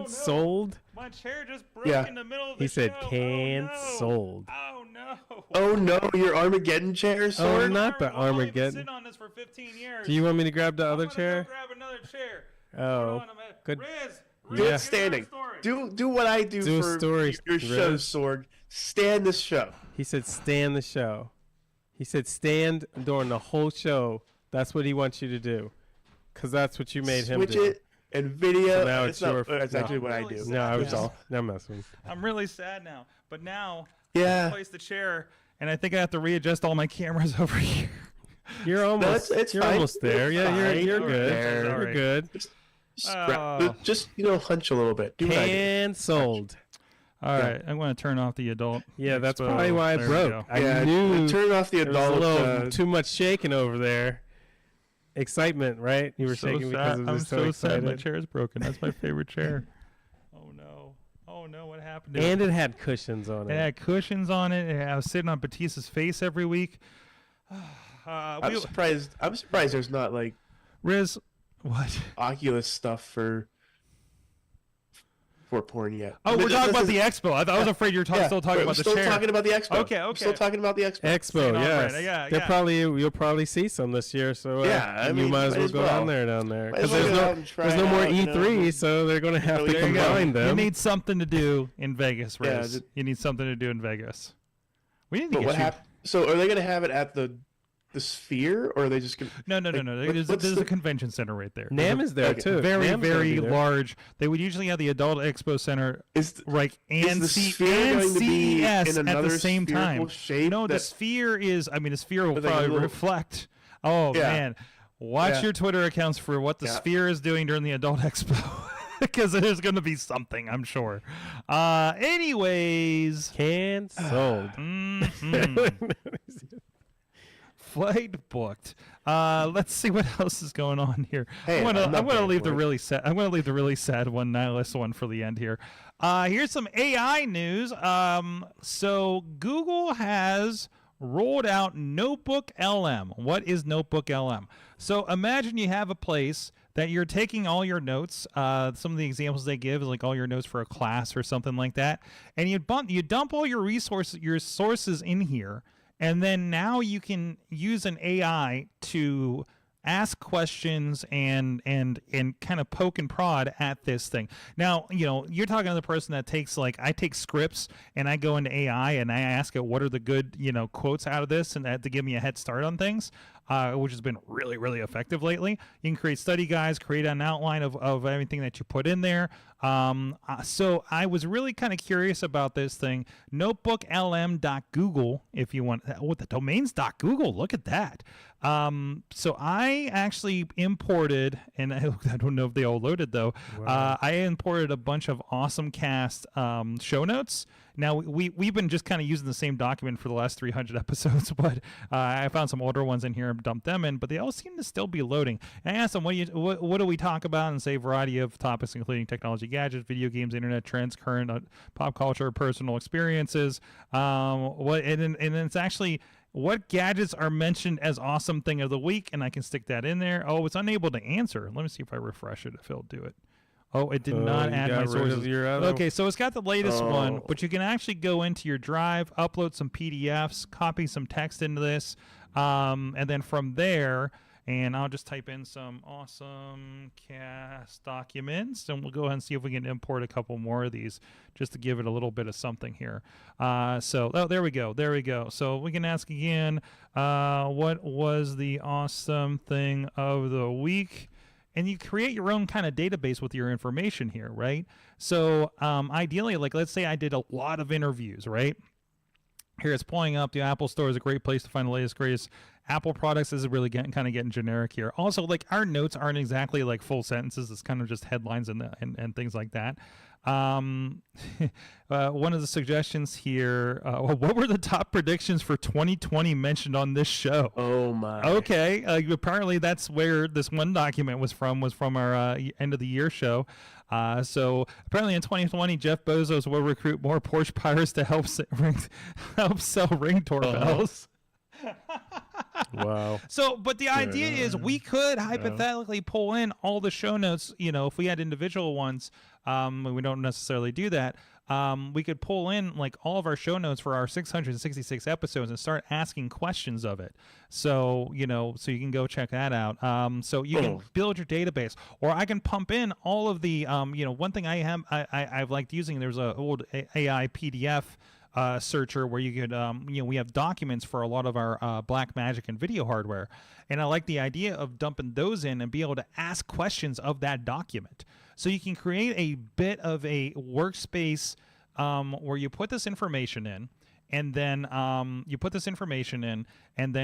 sold? My chair just broke Yeah. in the middle of the He said show. sold. Oh no. Oh no, your Armageddon chair, Sorg. Oh, not the I've only been Armageddon. sitting on this for 15 years. Do you want me to grab the other I'm gonna chair? Go grab another chair. Oh, Hold on a minute. good. Riz, Do Yeah. it standing. Do what I do, Do a for story, your show, Riz. Sorg. Stand this show. He said stand the show. He said stand during the whole show. That's what he wants you to do. Because that's what you made him Switch do. it and video. So now it's your- That's no. actually what I Really do. sad. No, I was That's all. I'm messing. I'm really sad now. But now Yeah. I place the chair and I think I have to readjust all my cameras over here. You're almost. it's you're fine. almost there. It's Yeah, fine. you're You're good. there. You're Alright. good. Just hunch a little bit. Do what I do. And sold. All right, I'm going to turn off the adult. Yeah, that's Expo. probably why I There we broke. go. I Yeah, knew turn off the there was a adult. little too much shaking over there. Excitement, right? You were So shaking sad. because of I'm this. so sad. My excited. chair is broken. That's my favorite chair. Oh no! Oh no! What happened to And it? it had cushions on It it. had cushions on it. I was sitting on Batista's face every week. I'm surprised. I'm surprised there's not like Riz, what? Oculus stuff for porn yet. Oh, we're talking about the expo. I was afraid you were still talking about the still chair. talking about the expo. Okay, We're okay. still talking about the expo. Expo, St. yes. Alfred, yeah, They'll yeah. you'll probably see some this year. So Yeah, I you mean, might as might well as go well. down there Might as because well there's go no out and try there's no it more out, you E3, know. so they're going to have to There you go. combine You them. need something to do in Vegas, Yeah, Riz. You need something to do in Vegas. We need to But get what you. happened? So are they going to have it at the Sphere, or are they just going? No. There's what's a the- convention center right there. Nam is there Okay. too. Very, Nam's gonna very be there. large. They would usually have the Adult Expo Center Is like and the C- Sphere and going to be CES in at another the same spherical time. shape No, the that- Sphere is. I mean, the Sphere will With like a probably little- reflect. Oh Yeah. man, watch Yeah. your Twitter accounts for what the Yeah. Sphere is doing during the Adult Expo. Because there's going to be something, I'm sure. Anyways, Canceled. mhm. Flight booked. Let's see what else is going on here. Hey, I'm I'm not gonna paying leave for the it. really sad. I'm gonna leave the really sad one, nihilist one, for the end here. Here's some AI news. So Google has rolled out Notebook LM. What is Notebook LM? So imagine you have a place that you're taking all your notes. Some of the examples they give is like all your notes for a class or something like that, and you dump all your sources in here. And then now you can use an AI to ask questions and kind of poke and prod at this thing. Now, you're talking to the person that takes, like, I take scripts and I go into AI and I ask it what are the good, quotes out of this, and that to give me a head start on things, which has been really, really effective lately. You can create study guides, create an outline of everything that you put in there. So I was really kind of curious about this thing. Notebooklm.google, if you want. What, the domain's .google? Look at that. So I actually imported, and I don't know if they all loaded though. I imported a bunch of AwesomeCast show notes. Now we've been just kind of using the same document for the last 300 episodes, but I found some older ones in here and dumped them in. But they all seem to still be loading. And I asked them, what do we talk about? And say a variety of topics, including technology, gadgets, video games, internet trends, current pop culture, personal experiences. And it's actually, what gadgets are mentioned as awesome thing of the week, and I can stick that in there. Oh, it's unable to answer. Let me see if I refresh it, if it'll do it. Oh, it did not add my sources. Okay, so it's got the latest one, but you can actually go into your drive, upload some PDFs, copy some text into this, and then from there, And I'll just type in some AwesomeCast documents, and we'll go ahead and see if we can import a couple more of these just to give it a little bit of something here. There we go. So we can ask again, what was the awesome thing of the week? And you create your own kind of database with your information here, right? So ideally, like let's say I did a lot of interviews, right? Here it's pulling up. The Apple Store is a great place to find the latest, greatest Apple products. This is really getting generic here. Also, like our notes aren't exactly like full sentences. It's kind of just headlines and things like that. One of the suggestions here, what were the top predictions for 2020 mentioned on this show? Oh my. Okay, apparently that's where this one document was from our end of the year show. So apparently in 2020, Jeff Bezos will recruit more Porsche pirates to help sell Ring doorbells. Wow. So, but the idea is we could hypothetically pull in all the show notes, if we had individual ones. We don't necessarily do that. We could pull in like all of our show notes for our 666 episodes and start asking questions of it. So, so you can go check that out. So you can build your database, or I can pump in all of the, one thing I've liked using, there's a old AI PDF searcher where you could, we have documents for a lot of our Blackmagic and video hardware. And I like the idea of dumping those in and be able to ask questions of that document. So you can create a bit of a workspace where you put this information in, and then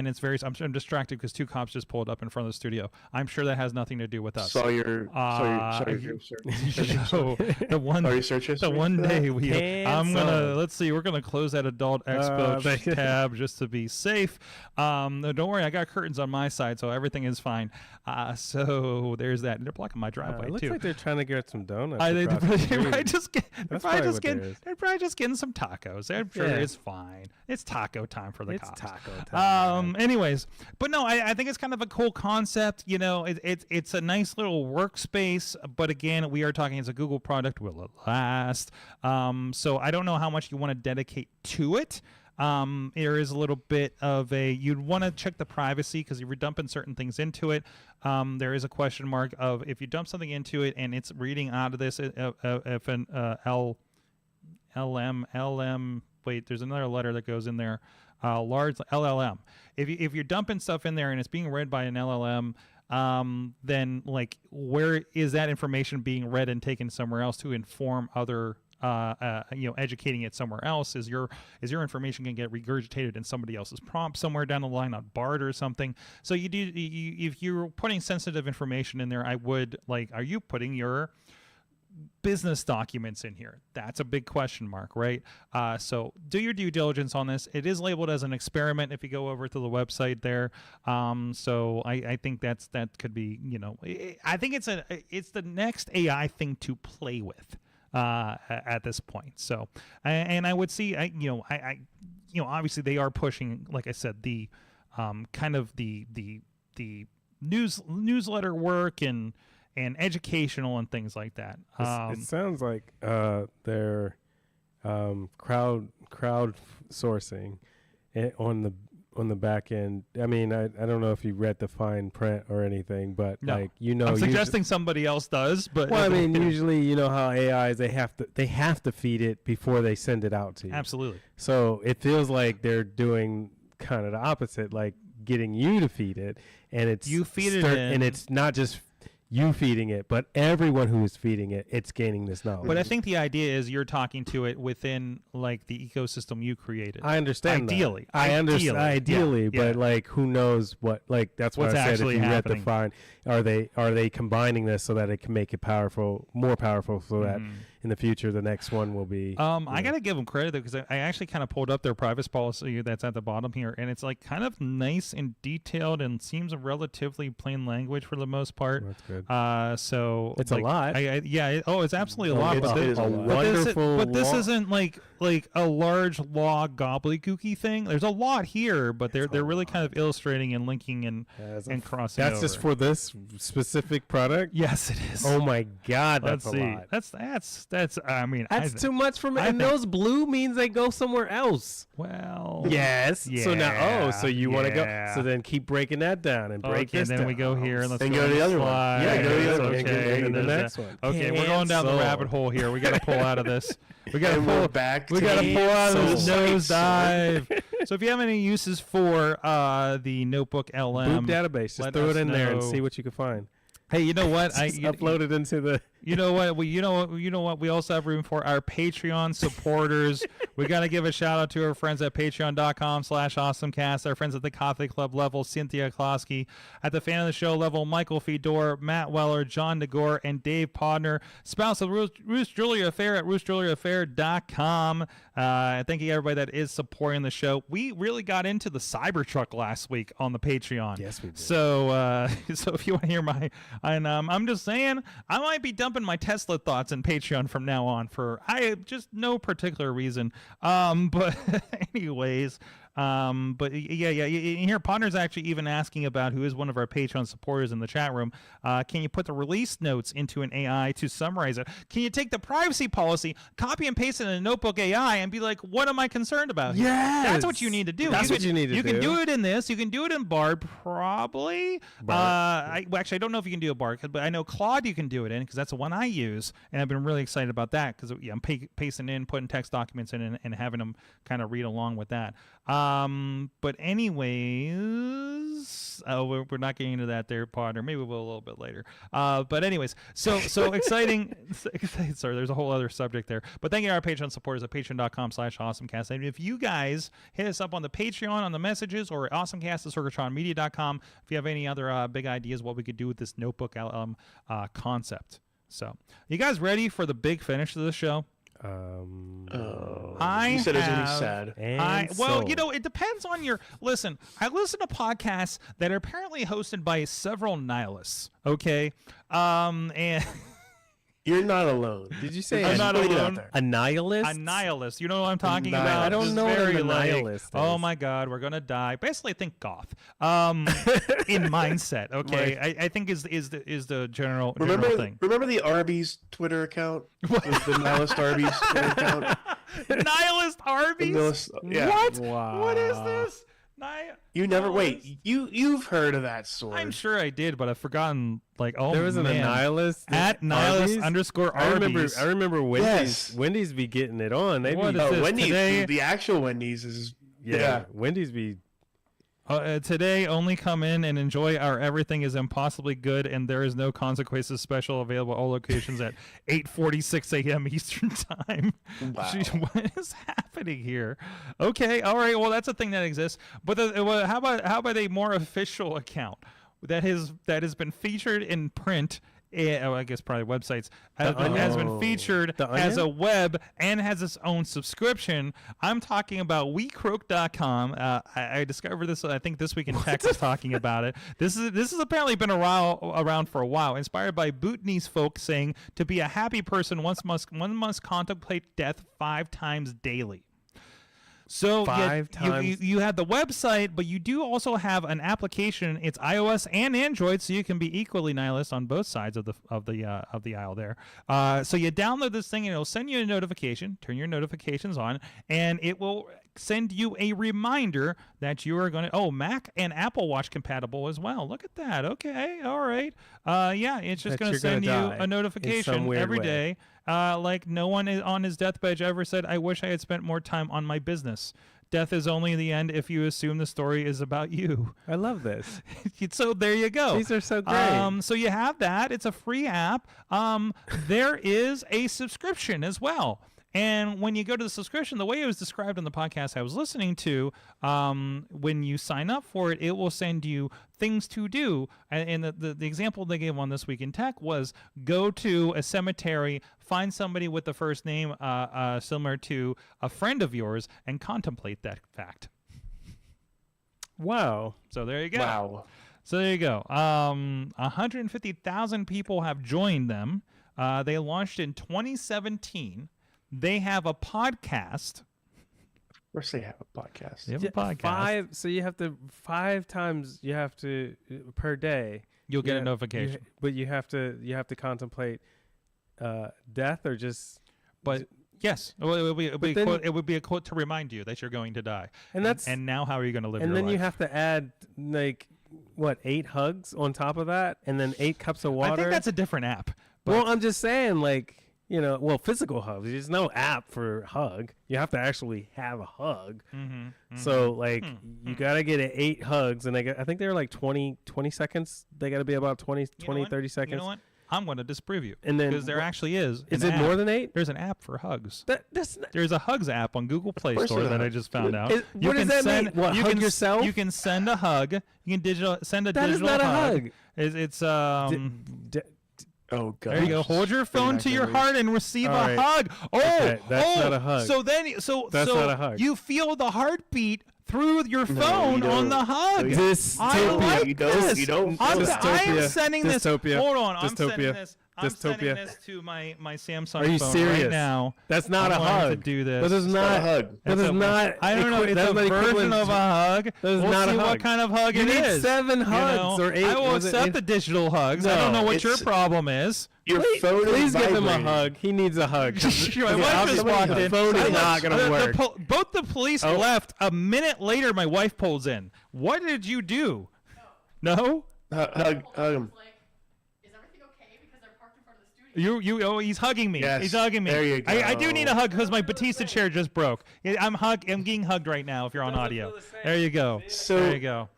it's very. I'm distracted because two cops just pulled up in front of the studio. I'm sure that has nothing to do with us. Saw your the one day let's see. We're gonna close that adult expo tab just to be safe. No, don't worry, I got curtains on my side, so everything is fine. So there's that. They're blocking my driveway looks too. like they're trying to get some donuts. They're probably just getting some tacos. I'm sure it's fine. It's taco time for the cops. Taco time. Anyways, but no, I think it's kind of a cool concept. It's a nice little workspace, but again, we are talking, it's a Google product. Will it last? So I don't know how much you want to dedicate to it. There is a little bit of you'd want to check the privacy because you're dumping certain things into it. There is a question mark of if you dump something into it and it's reading out of this, if an LM, wait, there's another letter that goes in there, large LLM. If you're dumping stuff in there and it's being read by an LLM, then like where is that information being read and taken somewhere else to inform other educating it somewhere else? Is your information going to get regurgitated in somebody else's prompt somewhere down the line on BARD or something? So if you're putting sensitive information in there, I would are you putting your business documents in here? That's a big question mark, right? So do your due diligence on this. It is labeled as an experiment if you go over to the website there. So I think that could be, I think it's the next AI thing to play with at this point. So and I would see, obviously they are pushing, like I said, the kind of the newsletter work and educational and things like that. It sounds like they're crowd sourcing on the back end. I mean, I don't know if you read the fine print or anything, but no. I'm suggesting somebody else does. But well, I mean, usually how AIs they have to feed it before they send it out to you. Absolutely. So it feels like they're doing kind of the opposite, like getting you to feed it, and it's you feed it in, and it's not just you feeding it, but everyone who is feeding it, it's gaining this knowledge. But I think the idea is you're talking to it within the ecosystem you created. I understand. Ideally, I understand. Ideally, yeah. But who knows what? That's what I said. If you read the fine, are they combining this so that it can make it more powerful, so that in the future the next one will be. I gotta give them credit though, because I actually kind of pulled up their privacy policy that's at the bottom here, and it's kind of nice and detailed and seems relatively plain language for the most part. That's good. So it's a lot. It's absolutely a lot. But this isn't like a large law gobbledygooky thing. There's a lot here, but they're really kind of illustrating and linking and crossing. That's over. Just for this specific product. Yes, it is. Oh my God, that's Let's see. a lot. That's I mean, That's too much for me. I And think- those blue means they go somewhere else. Well, Yes. So now, so you want to go? yeah. So then keep breaking that down and break Okay, this then down. we go here and let's And go to the other one. slide. Yeah, go to the other one. Okay, And the there's next that. one. Okay, we're going down the Cancel. rabbit hole here. We got to pull out of this. We got to And we're pull back. We to got to pull out of this cancel. nosedive. So if you have any uses for the Notebook LM, Boop database. Just let throw us it in there and know. see what you can find. Hey, you know what? Just upload it into the. You know what? You know what? We also have room for our Patreon supporters. We got to give a shout out to our friends at patreon.com/awesomecast, our friends at the Coffee Club level, Cynthia Klosky, at the fan of the show level, Michael Fedor, Matt Weller, John DeGore, and Dave Podner, spouse of Roos Jewelry Affair at roosjewelryaffair.com. Thank you everybody that is supporting the show. We really got into the Cybertruck last week on the Patreon. Yes, we did. So, so if you want to hear I'm just saying, I might be dumping my Tesla thoughts in Patreon from now on for just no particular reason. But anyways, but yeah. Here, Podner's actually even asking about, who is one of our Patreon supporters in the chat room. Can you put the release notes into an AI to summarize it? Can you take the privacy policy, copy and paste it in a Notebook AI, and be like, what am I concerned about here? Yes! That's what you need to do. That's what you need to You can do. do it in this. You can do it in Bard, probably. Actually, I don't know if you can do a Bard, but I know Claude you can do it in, because that's the one I use, and I've been really excited about that, because I'm pasting in, putting text documents in, and having them kind of read along with that. But anyways, we're not getting into that there, Potter. Maybe we'll a little bit later. But anyways, so exciting. Sorry, there's a whole other subject there. But thank you to our Patreon supporters at patreon.com/awesomecast. And if you guys hit us up on the Patreon, on the messages, or at awesomecast at sorgatronmedia.com, if you have any other big ideas what we could do with this Notebook concept. So, you guys ready for the big finish of the show? You said it was gonna be sad. Well, you know, it depends on your listen. I listen to podcasts that are apparently hosted by several nihilists. Okay, and You're not alone. Did you say I'm Just not putting it out alone. there. a nihilist? a nihilist. You know what I'm talking about? I don't Just know what a very like, nihilist oh is. my God, we're gonna die. Basically, think goth. In mindset. Okay, I think is the general thing. Remember the Arby's Twitter account? The Nihilist Arby's Twitter account? Nihilist Arby's. Yeah. What? Wow. What is this? You never Nihilist? wait. You've heard of that sword? I'm sure I did, but I've forgotten. Like, oh, There wasn't man. a nihilist At nihilist Arby's? _Arby's. I remember Wendy's. Yes. Wendy's be getting it on. They What be, is this Wendy's. today? The actual Wendy's is yeah. Wendy's be. Today, only come in and enjoy our Everything is Impossibly Good and There is No Consequences special, available at all locations at 8:46 a.m. Eastern Time. Wow. Jeez, what is happening here? Okay, all right. Well, that's a thing that exists. But how about a more official account that has been featured in print? I guess probably websites has been featured The as a Onion? web and has its own subscription. I'm talking about WeCroak.com. I discovered this. I think This Week in Tech is talking about it. This has apparently been around for a while. Inspired by Bhutanese folk saying, to be a happy person, one must contemplate death 5 times daily. So 5 times. you have the website, but you do also have an application. It's iOS and Android, so you can be equally nihilist on both sides of the aisle there. So you download this thing, and it'll send you a notification. Turn your notifications on, and it will send you a reminder that you are going to. Oh, Mac and Apple Watch compatible as well. Look at that. Okay, all right. Yeah, it's just That going to you're gonna send you die a in notification some weird every way. day. Like no one on his deathbed ever said, I wish I had spent more time on my business. Death is only the end if you assume the story is about you. I love this. So there you go. These are so great. So you have that. It's a free app. There is a subscription as well. And when you go to the subscription, the way it was described in the podcast I was listening to, when you sign up for it, it will send you things to do. And the example they gave on This Week in Tech was go to a cemetery, find somebody with the first name similar to a friend of yours, and contemplate that fact. Wow. So there you go. Wow. So there you go. 150,000 people have joined them. They launched in 2017. They have a podcast. Of course they have a podcast. They have a podcast. So you have to 5 times you have to per day. You'll get a Yeah, notification. but you have to contemplate death or just But yes, well, it would be a quote to remind you that you're going to die. And that's and now how are you going to live and your then life? you have to add like what 8 hugs on top of that, and then 8 cups of water. I think that's a different app. But Well, I'm just saying, like, you know, well, physical hugs. There's no app for hug. You have to actually have a hug. So, like, you got to get 8 hugs, and I think they're like 20 seconds. They got to be about 20, 30 seconds. You know what? I'm going to disprove you. And then because there actually is. Is an it more app. than 8? There's an app for hugs. That's not, There's a Hugs app on Google Play course Store there's a that I hug. just found out. What does that mean? What, you hug can yourself? You can send a hug. You can send a that is digital not a hug. hug. It's Oh god. There you go. Hold your phone to your heart and receive All a right. hug. Oh, Okay, that's not a hug. So That's not a hug. you feel the heartbeat through your No, phone you on don't. the hug. No, you- I like You don't- this. you don't I feel am Dystopia. sending this. Dystopia. Hold on. I'm Dystopia. sending this. I'm sending Dystopia. this to my Samsung Are you phone serious? right now. That's not I'm a going hug. to do this. That is It's not not a hug. That That's is a- not. I don't know. It's that's a not version equivalent of a hug. That is we'll not a see what hug. kind of hug You it need is. 7 You hugs know? or 8. I will was it accept eight? the digital hugs. I don't know what your it's- problem is. Your phone Please is give him a vibrating. hug. He needs a hug. My wife just walked in. The phone is I not left- going to work. Both the police Oh. left. A minute later, my wife pulls in. What did you do? No? Hug him. Like, is everything okay? Because they're parked in front of the studio. Oh, he's hugging me. Yes, He's hugging me. there you I do go. need a hug because my Batista chair just broke. I'm getting hugged right now if you're on audio. There you go. So- there you go.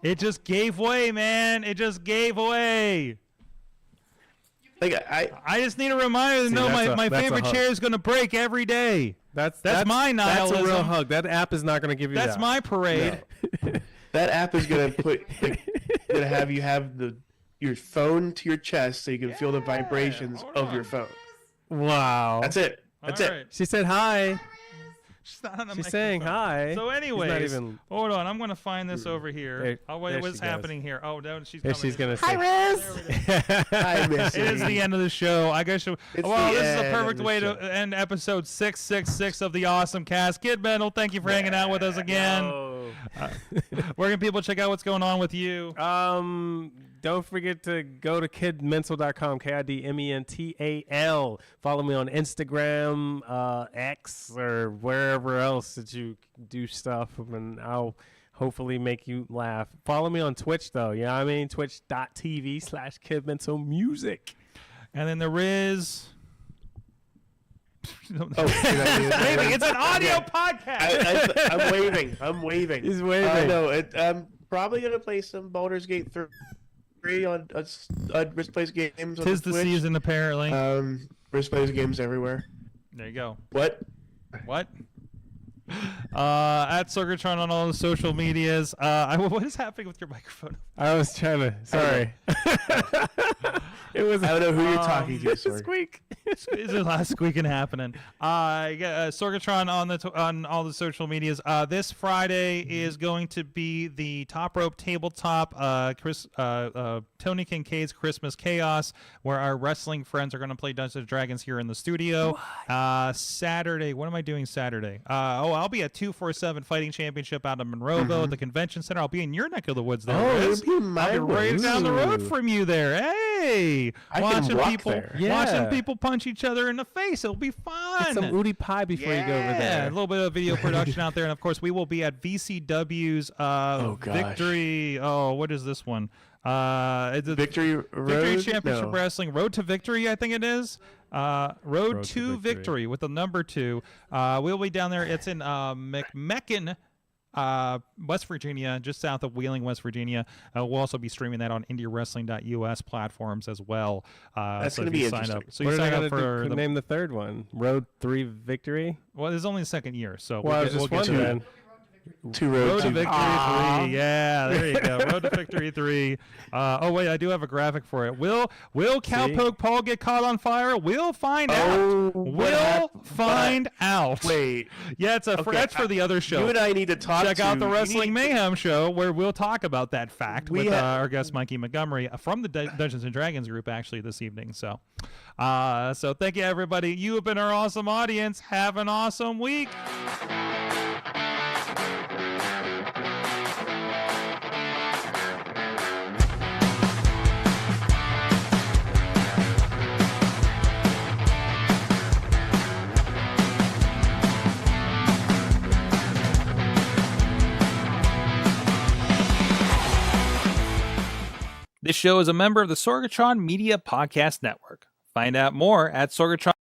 It just gave way, man. It just gave way. Like I just need a reminder to See, know that's my a favorite hug. chair is going to break every day. That's my That's a real nihilism. hug. That app is not going to give you That's that. my parade. that app is gonna gonna have you have your phone to your chest so you can feel the vibrations hold of on. your phone. Wow. That's it. That's All it. right. She said hi. She's not on the She's saying microphone. hi. So He's anyways, not even. hold on. I'm going to find this over here. There- Oh, wait, there what's she goes. happening here? Oh, no, she's Here coming. she's in. going to say. Hi, Missy. It is the end of the show. I guess. It's Well, the this is a end perfect of the way show. to end episode 666 of the Awesome Cast. Kid Mendel, thank you for hanging out with us again. Where can people check out what's going on with you? Don't forget to go to kidmental.com, KIDMENTAL. Follow me on Instagram, X, or wherever else that you do stuff, and I'll hopefully make you laugh. Follow me on Twitch, though. You know what I mean? Twitch.tv/kidmentalmusic. And then there is. Oh, should I do it? Maybe it's an audio podcast. I'm waving. I'm waving. He's waving. No, I'm probably gonna play some Baldur's Gate 3 on Risk Plays Games. On Tis the Twitch. season, apparently. Risk Plays Games everywhere. There you go. What? What? At Sorgatron on all the social medias. What is happening with your microphone? I was trying to. Sorry. It was. I don't know who you're talking to, sorry. Squeak. There's a lot of squeaking happening. Sorgatron on all the social medias. This Friday is going to be the Top Rope Tabletop Tony Kincaid's Christmas Chaos, where our wrestling friends are going to play Dungeons and Dragons here in the studio. Saturday, what am I doing Saturday? I'll be at 247 Fighting Championship out of Monroeville at the Convention Center. I'll be in your neck of the woods there. Oh, Riz. it'll be my I'll be right woods. down the road Ooh. from you there. Hey, I can watching walk people, there. Yeah. watching people punch each other in the face. It'll be fun. Get some Udi pie before you go over Yeah, there. a little bit of video production out there, and of course, we will be at VCW's gosh. Victory. Oh, what is this one? It's a Victory Road? Victory Championship No. Wrestling Road to Victory, I think it is. Road to Victory with the number 2. We'll be down there. It's in McMecken, West Virginia, just south of Wheeling, West Virginia. We'll also be streaming that on IndieWrestling.us platforms as well. That's so gonna if be you sign interesting. up. So What you are they sign gonna up for do? the Name the third one. Road 3 Victory. well, it's only the second year, so Well, I was we'll just get to it. wondering. Two Road Road to to Victory 3. Yeah, there you go. Road to Victory 3. Oh, wait, I do have a graphic for it. Will Cowpoke Paul get caught on fire? We'll find out. what We'll happened? find out. Wait. Yeah, that's for the other show. You and I need to talk Check out the you Wrestling need- Mayhem show where we'll talk about that fact We with ha- our guest Mikey Montgomery from the Dungeons and Dragons group actually this evening. So thank you everybody. You have been our awesome audience. Have an awesome week. This show is a member of the Sorgatron Media Podcast Network. Find out more at Sorgatron.